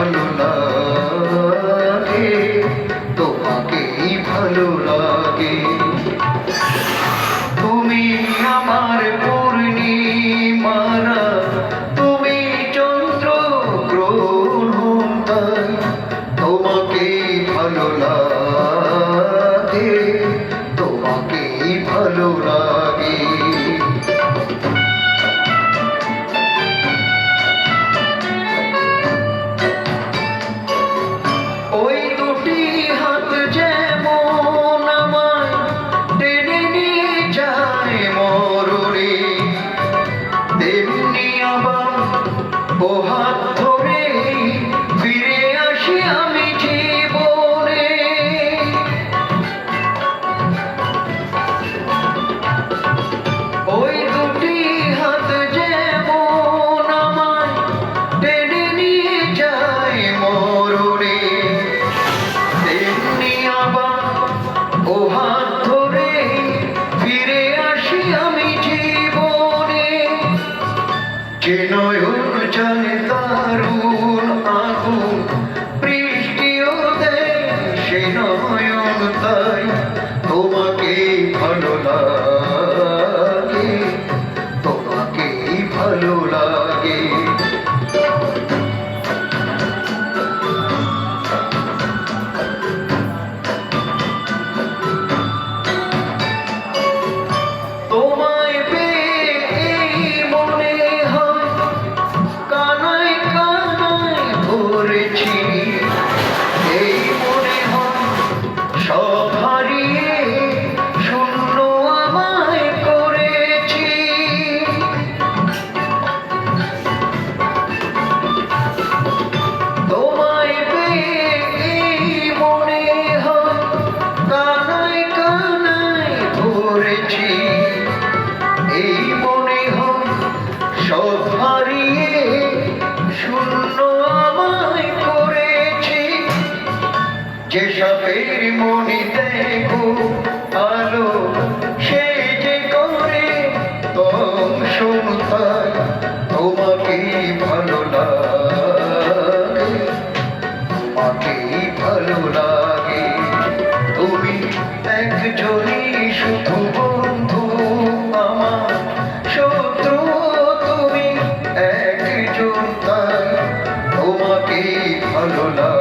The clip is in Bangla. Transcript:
ভালো লাগে, তোমাকেই ভালো লাগে। তুমি আমার পূর্ণিমারা, তুমি চন্দ্র গ্রহণ, তাই তোমাকেই ভালো লাগে, তোমাকেই ভালো লাগে। ওই দুটি হাত যেমন আমায় টেনে নিয়ে যায় মরুরে, তেমনি আবার ও হাত ধরে ফিরে আসি আমি জীবনে। ওই দুটি হাত যেমন আমায় টেনে নিয়ে যায় মরুরে, তেমনি আবার ও হাত ধরে ফিরে আসি আমি জীবনে। যে নয়ন জানে দারুণ আগুন বৃষ্টিও দেয়, সে নয়ন তাই তোমাকে ভালো লাগে, তোমাকেই ভালো লাগে। তোমায় পেয়ে এই মনে হয় কানায় কানায় ভরেছি, এই মনে হয় সব হারিয়ে শূন্য আমায় করেছি। তোমায় পেয়ে এই মনে হয় কানায় কানায় ভরেছি, এই মনে হয় সব হারিয়ে শূন্য আমায় করেছি। যে সাপের মনি দেখো আলো, সে যে করে দংশন, তাই তোমাকেই ভালো লাগে, তোমাকেই ভালো লাগে। তুমি একজনই শুধু বন্ধু, আমার শত্রু তুমি একজন, তাই তোমাকেই ভালো লাগে।